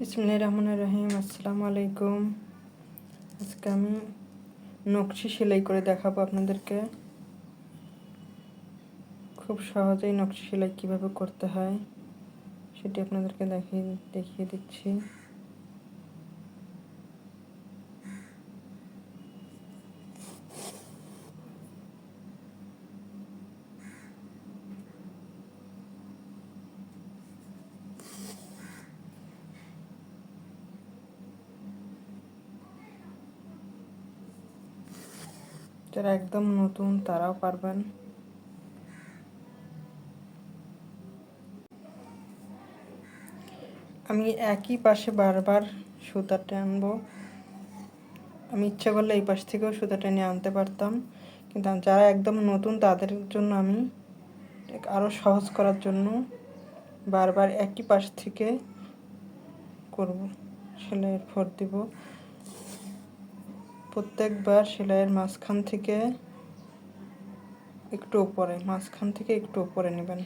বিসমিল্লাহির রহমানির রহিম। আসসালামু আলাইকুম। আজকে আমি নকশি সেলাই করে দেখাবো আপনাদেরকে। খুব সহজেই নকশি সেলাই কিভাবে করতে হয় সেটি আপনাদেরকে দেখিয়ে দিচ্ছি। যারা একদম নতুন তারাও পারবেন। আমি একই পাশে বারবার সুতা টানবো। আমি ইচ্ছা করলে এই পাশ থেকেও সুতা টেনে আনতে পারতাম, কিন্তু যারা একদম নতুন তাদের জন্য আমি আরও সহজ করার জন্য বারবার একই পাশ থেকে করব। সেলাইয়ের ফোর দিব। প্রত্যেকবার সেলাইয়ের মাঝখান থেকে একটু উপরে নেবেন।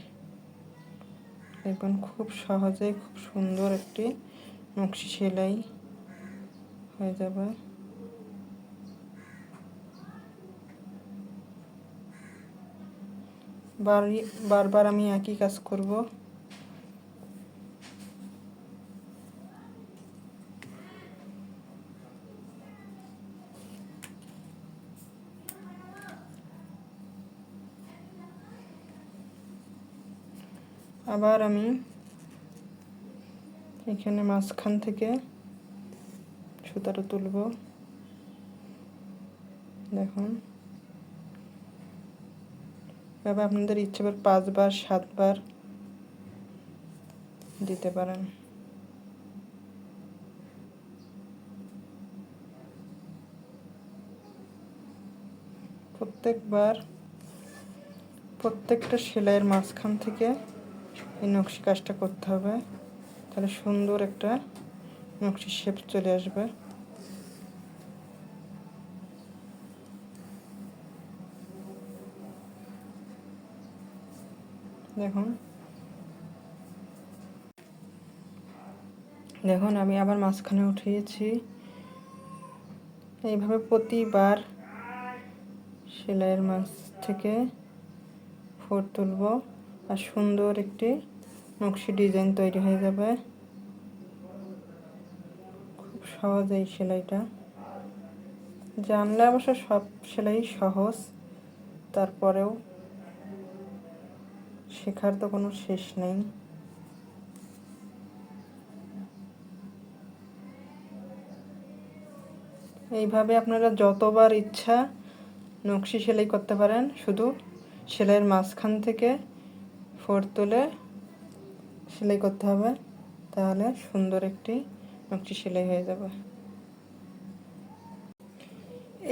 দেখবেন খুব সহজেই খুব সুন্দর একটি নকশি সেলাই হয়ে যাবে। বারবার আমি একই কাজ করব। আবার আমি এখানে মাঝখান থেকে সুতাটা তুলব। দেখুন, এভাবে আপনাদের ইচ্ছে করে 5 বার 7 বার দিতে পারেন। প্রত্যেকটা সেলাইয়ের মাঝখান থেকে এই নকশি কাজটা করতে হবে, তাহলে সুন্দর একটা নকশি শেপ চলে আসবে। দেখুন আমি আবার মাঝখানে উঠিয়েছি। এইভাবে প্রতিবার সেলাইয়ের মাঝ থেকে ফোর তুলব আর সুন্দর একটি নকশি ডিজাইন তৈরি হয়ে যাবে। খুব সহজ এই সেলাইটা। জানলে অবশ্য সব সেলাই সহজ, তারপরেও শেখার তো কোনো শেষ নেই। এইভাবে আপনারা যতবার ইচ্ছা নকশি সেলাই করতে পারেন। শুধু সেলাইয়ের মাঝখান থেকে ফোর তুলে সেলাই করতে হবে, তাহলে সুন্দর একটি নকশি সেলাই হয়ে যাবে।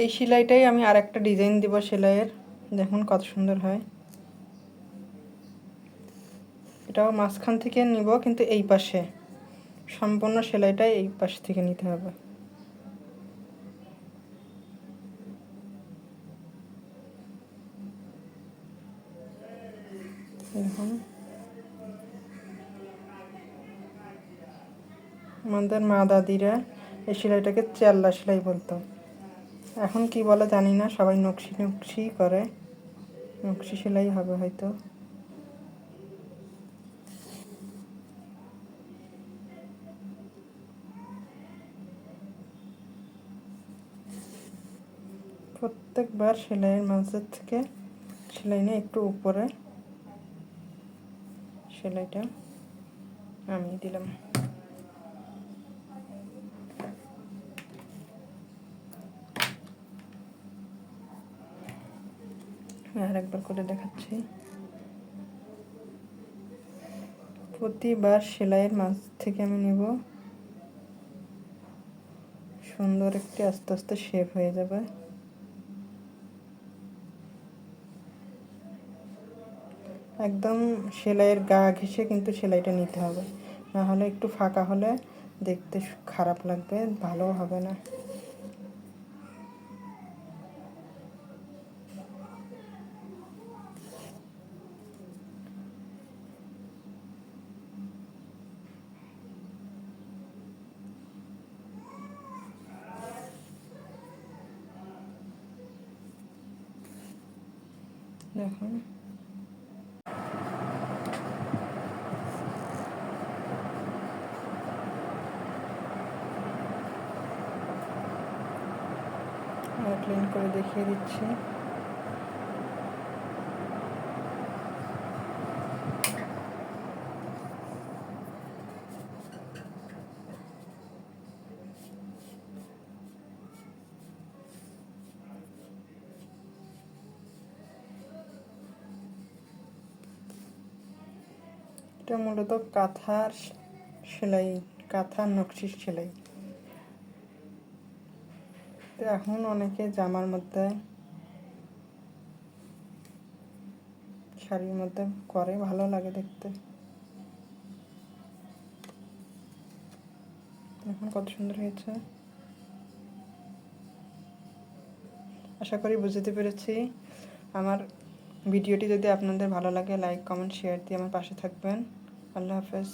এই সেলাইটাই আমি আরেকটা ডিজাইন দিব সেলাইয়ের। দেখুন কত সুন্দর হয়। এটাও মাঝখান থেকে নিব, কিন্তু এই পাশে সম্পূর্ণ সেলাইটাই এই পাশ থেকে নিতে হবে। দেখুন, আমাদের মা দাদিরা এই সেলাইটাকে চেল্লা সেলাই বলতো। এখন কি বলে জানি না, সবাই নকশি করে। নকশি সেলাই হবে হয়তো। প্রত্যেকবার সেলাইয়ের মাঝের থেকে সেলাই নিয়ে একটু উপরে সেলাইটা আমি দিলাম। আর একবার করে দেখাচ্ছি। প্রতিবার সেলাইয়ের মাঝ থেকে আমি নেব, সুন্দর একটি আস্তে আস্তে শেপ হয়ে যাবে। একদম সেলাইয়ের গা ঘেঁষে কিন্তু সেলাইটা নিতে হবে, না হলে একটু ফাঁকা হলে দেখতে খারাপ লাগবে, ভালো হবে না। দেখুন ক্লিন করে দেখিয়ে দিচ্ছি। এটা মূলত কাঁথার সেলাই, কাঁথার নকশির সেলাই। তো এখন অনেকে জামার মধ্যে, শাড়ির মধ্যে করে, ভালো লাগে দেখতে। এখন কত সুন্দর হয়েছে। আশা করি বুঝতে পেরেছি। আমার ভিডিওটি যদি আপনাদের ভালো লাগে, লাইক কমেন্ট শেয়ার দিয়ে আমার পাশে থাকবেন। আল্লাহ হাফেজ।